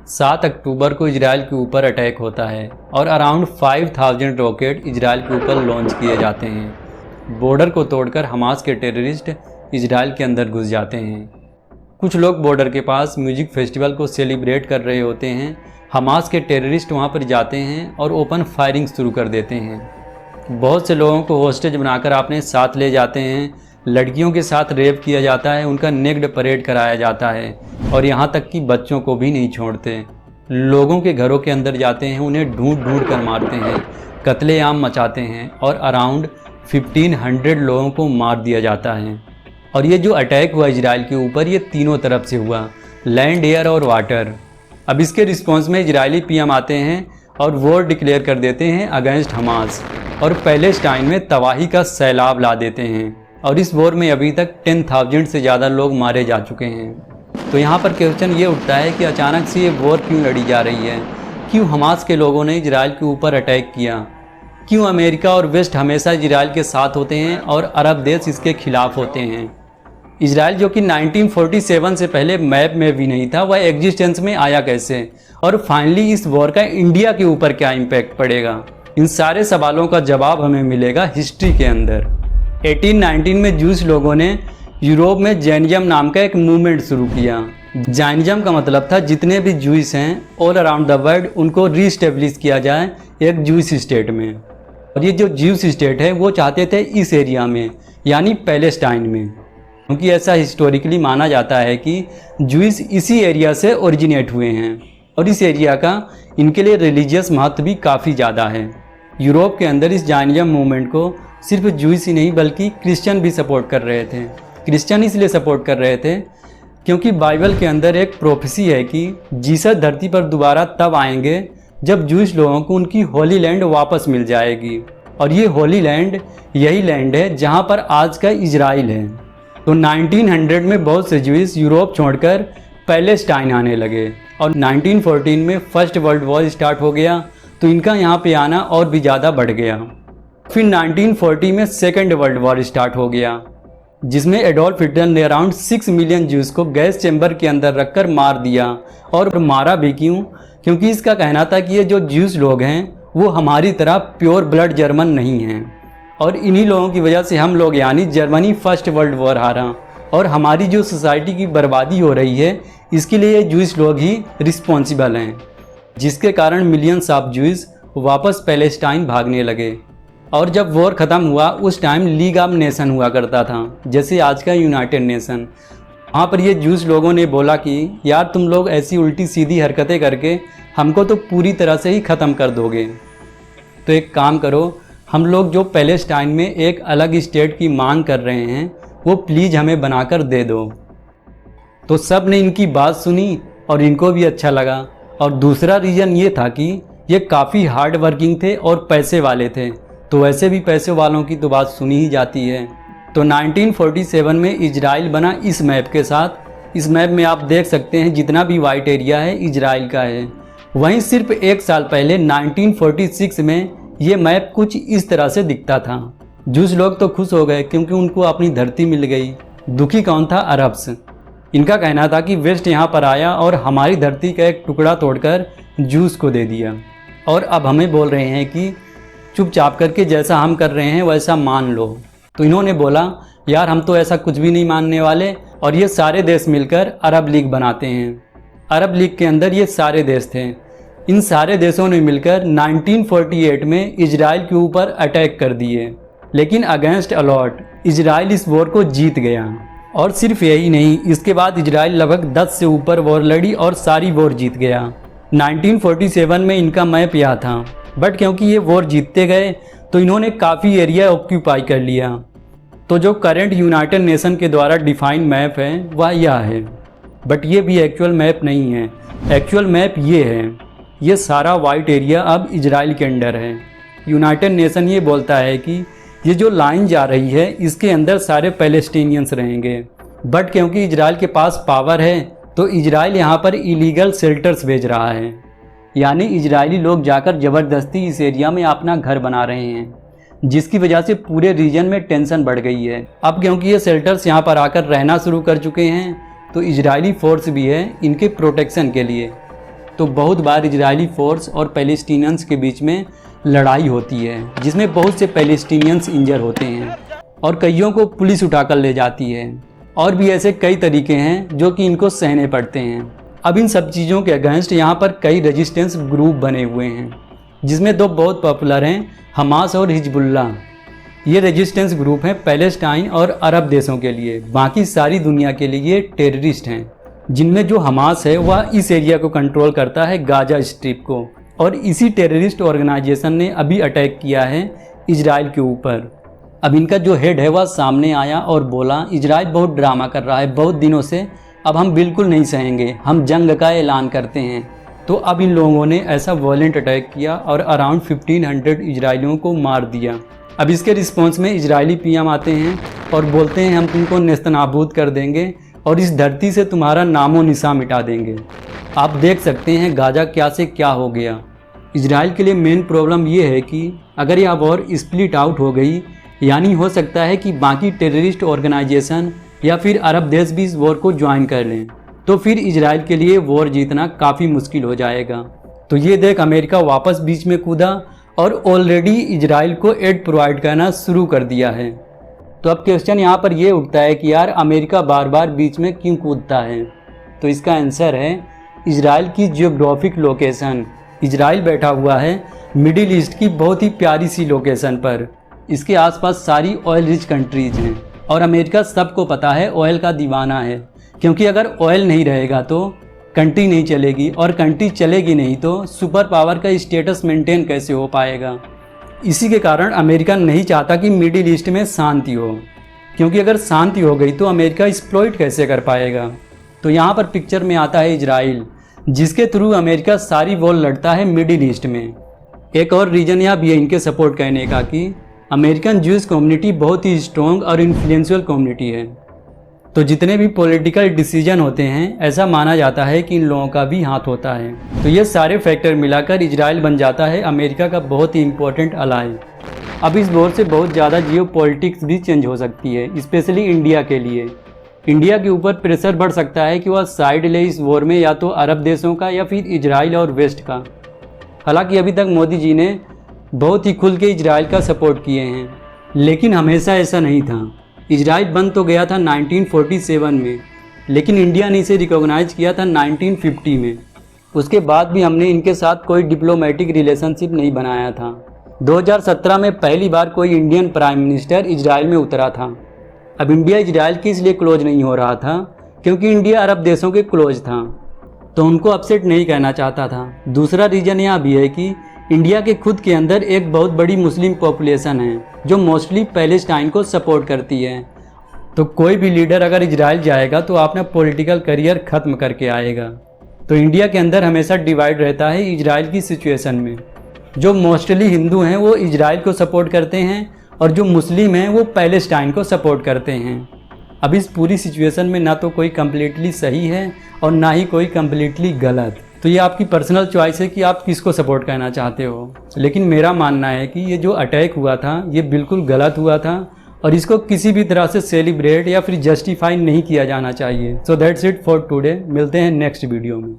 7 अक्टूबर को इजराइल के ऊपर अटैक होता है और अराउंड 5000 रॉकेट इजराइल के ऊपर लॉन्च किए जाते हैं। बॉर्डर को तोड़कर हमास के टेररिस्ट इजराइल के अंदर घुस जाते हैं। कुछ लोग बॉर्डर के पास म्यूजिक फेस्टिवल को सेलिब्रेट कर रहे होते हैं। हमास के टेररिस्ट वहां पर जाते हैं और ओपन फायरिंग शुरू कर देते हैं। बहुत से लोगों को होस्टेज बनाकर अपने साथ ले जाते हैं। लड़कियों के साथ रेप किया जाता है, उनका नेक्ड परेड कराया जाता है और यहाँ तक कि बच्चों को भी नहीं छोड़ते। लोगों के घरों के अंदर जाते हैं, उन्हें ढूंढ ढूंढ कर मारते हैं, कत्लेआम मचाते हैं और अराउंड 1500 लोगों को मार दिया जाता है। और ये जो अटैक हुआ इजराइल के ऊपर, ये तीनों तरफ से हुआ, लैंड, एयर और वाटर। अब इसके रिस्पॉन्स में इजरायली पीएम आते हैं और वॉर डिक्लेयर कर देते हैं अगेंस्ट हमास और पैलेस्टाइन में तबाही का सैलाब ला देते हैं। और इस वॉर में अभी तक 10,000 से ज़्यादा लोग मारे जा चुके हैं। तो यहाँ पर क्वेश्चन ये उठता है कि अचानक से ये वॉर क्यों लड़ी जा रही है? क्यों हमास के लोगों ने इजराइल के ऊपर अटैक किया? क्यों अमेरिका और वेस्ट हमेशा इजराइल के साथ होते हैं और अरब देश इसके खिलाफ होते हैं? इजराइल जो कि 1947 से पहले मैप में भी नहीं था, वह एग्जिस्टेंस में आया कैसे? और फाइनली इस वॉर का इंडिया के ऊपर क्या इम्पैक्ट पड़ेगा? इन सारे सवालों का जवाब हमें मिलेगा हिस्ट्री के अंदर। 1819 में जूस लोगों ने यूरोप में जैनिज्म नाम का एक मूवमेंट शुरू किया। जैनिज्म का मतलब था जितने भी जूस हैं ऑल अराउंड द वर्ल्ड, उनको रीस्टेब्लिश किया जाए एक जूस स्टेट में। और ये जो जूस स्टेट है वो चाहते थे इस एरिया में, यानी पैलेस्टाइन में, क्योंकि ऐसा हिस्टोरिकली माना जाता है कि जूस इसी एरिया से ओरिजिनेट हुए हैं और इस एरिया का इनके लिए रिलीजियस महत्व भी काफ़ी ज़्यादा है। यूरोप के अंदर इस जैनिज्म मूवमेंट को सिर्फ जूस ही नहीं बल्कि क्रिश्चियन भी सपोर्ट कर रहे थे। क्रिश्चियन इसलिए सपोर्ट कर रहे थे क्योंकि बाइबल के अंदर एक प्रोफेसी है कि जीसस धरती पर दोबारा तब आएंगे जब जूस लोगों को उनकी होली लैंड वापस मिल जाएगी। और ये होली लैंड यही लैंड है जहाँ पर आज का इजराइल है। तो 1900 में बहुत से जूस यूरोप छोड़कर पैलेस्टाइन आने लगे और 1914 में फर्स्ट वर्ल्ड वॉर स्टार्ट हो गया, तो इनका यहाँ पे आना और भी ज़्यादा बढ़ गया। फिर 1940 में सेकेंड वर्ल्ड वॉर स्टार्ट हो गया, जिसमें एडोल्फ हिटलर ने अराउंड 6 मिलियन जूस को गैस चैम्बर के अंदर रखकर मार दिया। और मारा भी क्यों? क्योंकि इसका कहना था कि ये जो जूस लोग हैं वो हमारी तरह प्योर ब्लड जर्मन नहीं हैं और इन्हीं लोगों की वजह से हम लोग यानी जर्मनी फर्स्ट वर्ल्ड वॉर हारा और हमारी जो सोसाइटी की बर्बादी हो रही है इसके लिए ये जूस लोग ही रिस्पॉन्सिबल हैं, जिसके कारण मिलियंस ऑफ जूस वापस पैलेस्टाइन भागने लगे। और जब वॉर ख़त्म हुआ उस टाइम लीग ऑफ नेशन हुआ करता था, जैसे आज का यूनाइटेड नेशन। वहाँ पर ये जूस लोगों ने बोला कि यार तुम लोग ऐसी उल्टी सीधी हरकतें करके हमको तो पूरी तरह से ही ख़त्म कर दोगे, तो एक काम करो, हम लोग जो पैलेस्टाइन में एक अलग स्टेट की मांग कर रहे हैं वो प्लीज़ हमें बनाकर दे दो। तो सब ने इनकी बात सुनी और इनको भी अच्छा लगा। और दूसरा रीज़न ये था कि ये काफ़ी हार्ड वर्किंग थे और पैसे वाले थे, तो वैसे भी पैसे वालों की तो बात सुनी ही जाती है। तो 1947 में इजराइल बना इस मैप के साथ। इस मैप में आप देख सकते हैं जितना भी वाइट एरिया है इजराइल का है। वहीं सिर्फ एक साल पहले 1946 में ये मैप कुछ इस तरह से दिखता था। जूस लोग तो खुश हो गए क्योंकि उनको अपनी धरती मिल गई। दुखी कौन था? अरब्स। इनका कहना था कि वेस्ट यहाँ पर आया और हमारी धरती का एक टुकड़ा तोड़कर जूस को दे दिया और अब हमें बोल रहे हैं कि चुपचाप करके जैसा हम कर रहे हैं वैसा मान लो। तो इन्होंने बोला यार हम तो ऐसा कुछ भी नहीं मानने वाले और ये सारे देश मिलकर अरब लीग बनाते हैं। अरब लीग के अंदर ये सारे देश थे। इन सारे देशों ने मिलकर 1948 में इजराइल के ऊपर अटैक कर दिए, लेकिन अगेंस्ट अलॉट इजराइल इस वॉर को जीत गया। और सिर्फ यही नहीं, इसके बाद इजराइल लगभग 10 से ऊपर वॉर लड़ी और सारी वॉर जीत गया। 1947 में इनका मैप यह था, बट क्योंकि ये वॉर जीतते गए तो इन्होंने काफ़ी एरिया ऑक्यूपाई कर लिया। तो जो करंट यूनाइटेड नेशन के द्वारा डिफाइंड मैप है वह यह है, बट ये भी एक्चुअल मैप नहीं है। एक्चुअल मैप ये है, ये सारा वाइट एरिया अब इजराइल के अंडर है। यूनाइटेड नेशन ये बोलता है कि ये जो लाइन जा रही है इसके अंदर सारे पैलेस्टीनियंस रहेंगे, बट क्योंकि इजराइल के पास पावर है तो इजराइल यहाँ पर इलीगल शेल्टर्स भेज रहा है, यानी इजरायली लोग जाकर ज़बरदस्ती इस एरिया में अपना घर बना रहे हैं, जिसकी वजह से पूरे रीजन में टेंशन बढ़ गई है। अब क्योंकि ये शेल्टर्स यहाँ पर आकर रहना शुरू कर चुके हैं तो इजरायली फोर्स भी है इनके प्रोटेक्शन के लिए। तो बहुत बार इजरायली फोर्स और पैलेस्टीनियंस के बीच में लड़ाई होती है, जिसमें बहुत से पैलेस्टीनियंस इंजर होते हैं और कईयों को पुलिस उठाकर ले जाती है। और भी ऐसे कई तरीके हैं जो कि इनको सहने पड़ते हैं। अब इन सब चीज़ों के अगेंस्ट यहाँ पर कई रेजिस्टेंस ग्रुप बने हुए हैं, जिसमें दो बहुत पॉपुलर हैं, हमास और हिजबुल्लाह। ये रेजिस्टेंस ग्रुप हैं पैलेस्टाइन और अरब देशों के लिए, बाकी सारी दुनिया के लिए टेररिस्ट हैं। जिनमें जो हमास है वह इस एरिया को कंट्रोल करता है, गाजा स्ट्रिप को, और इसी टेररिस्ट ऑर्गेनाइजेशन ने अभी अटैक किया है इजराइल के ऊपर। अब इनका जो हेड है वह सामने आया और बोला इजराइल बहुत ड्रामा कर रहा है बहुत दिनों से, अब हम बिल्कुल नहीं सहेंगे, हम जंग का ऐलान करते हैं। तो अब इन लोगों ने ऐसा वॉयलेंट अटैक किया और अराउंड 1500 इजरायलियों को मार दिया। अब इसके रिस्पॉन्स में इजरायली पीएम आते हैं और बोलते हैं हम तुमको नेस्तनाबूद कर देंगे और इस धरती से तुम्हारा नामो निशान मिटा देंगे। आप देख सकते हैं गाजा क्या से क्या हो गया। इजराइल के लिए मेन प्रॉब्लम ये है कि अगर यह वॉर स्प्लिट आउट हो गई, यानी हो सकता है कि बाकी टेररिस्ट ऑर्गेनाइजेशन या फिर अरब देश भी इस वॉर को ज्वाइन कर लें, तो फिर इजराइल के लिए वॉर जीतना काफ़ी मुश्किल हो जाएगा। तो ये देख अमेरिका वापस बीच में कूदा और ऑलरेडी इजराइल को एड प्रोवाइड करना शुरू कर दिया है। तो अब क्वेश्चन यहाँ पर ये उठता है कि यार अमेरिका बार बार बीच में क्यों कूदता है? तो इसका आंसर है इजराइल की जियोग्राफिक लोकेशन। इजराइल बैठा हुआ है मिडिल ईस्ट की बहुत ही प्यारी सी लोकेशन पर। इसके आसपास सारी ऑयल रिच कंट्रीज हैं और अमेरिका सबको पता है ऑयल का दीवाना है, क्योंकि अगर ऑयल नहीं रहेगा तो कंट्री नहीं चलेगी और कंट्री चलेगी नहीं तो सुपर पावर का स्टेटस मेंटेन कैसे हो पाएगा। इसी के कारण अमेरिका नहीं चाहता कि मिडिल ईस्ट में शांति हो, क्योंकि अगर शांति हो गई तो अमेरिका एक्सप्लॉइट कैसे कर पाएगा। तो यहाँ पर पिक्चर में आता है इजराइल, जिसके थ्रू अमेरिका सारी वॉर लड़ता है मिडिल ईस्ट में। एक और रीज़न यह भी है इनके सपोर्ट करने का कि अमेरिकन ज्यूज कम्युनिटी बहुत ही स्ट्रॉन्ग और इन्फ्लुएंशियल कम्युनिटी है। तो जितने भी पॉलिटिकल डिसीजन होते हैं ऐसा माना जाता है कि इन लोगों का भी हाथ होता है। तो ये सारे फैक्टर मिलाकर इजराइल बन जाता है अमेरिका का बहुत ही इंपॉर्टेंट अलाई। अब इस वॉर से बहुत ज़्यादा जियो पॉलिटिक्स भी चेंज हो सकती है, स्पेशली इंडिया के लिए। इंडिया के ऊपर प्रेशर बढ़ सकता है कि वह साइड ले इस वॉर में, या तो अरब देशों का या फिर इजराइल और वेस्ट का। हालांकि अभी तक मोदी जी ने बहुत ही खुल के इजराइल का सपोर्ट किए हैं, लेकिन हमेशा ऐसा नहीं था। इजराइल बन तो गया था 1947 में, लेकिन इंडिया ने इसे रिकॉग्नाइज किया था 1950 में। उसके बाद भी हमने इनके साथ कोई डिप्लोमेटिक रिलेशनशिप नहीं बनाया था। 2017 में पहली बार कोई इंडियन प्राइम मिनिस्टर इजराइल में उतरा था। अब इंडिया इजराइल के इसलिए क्लोज नहीं हो रहा था क्योंकि इंडिया अरब देशों के क्लोज था, तो उनको अपसेट नहीं करना चाहता था। दूसरा रीज़न यह भी है कि इंडिया के खुद के अंदर एक बहुत बड़ी मुस्लिम पॉपुलेशन है जो मोस्टली पैलेस्टाइन को सपोर्ट करती है। तो कोई भी लीडर अगर इजराइल जाएगा तो अपना पॉलिटिकल करियर ख़त्म करके आएगा। तो इंडिया के अंदर हमेशा डिवाइड रहता है इजराइल की सिचुएशन में। जो मोस्टली हिंदू हैं वो इजराइल को सपोर्ट करते हैं और जो मुस्लिम हैं वो पैलेस्टाइन को सपोर्ट करते हैं। अब इस पूरी सिचुएशन में ना तो कोई कम्प्लीटली सही है और ना ही कोई कम्प्लीटली गलत। तो ये आपकी पर्सनल चॉइस है कि आप किसको सपोर्ट करना चाहते हो। लेकिन मेरा मानना है कि ये जो अटैक हुआ था ये बिल्कुल गलत हुआ था और इसको किसी भी तरह से सेलिब्रेट या फिर जस्टिफाई नहीं किया जाना चाहिए। So that's it for today. मिलते हैं नेक्स्ट वीडियो में।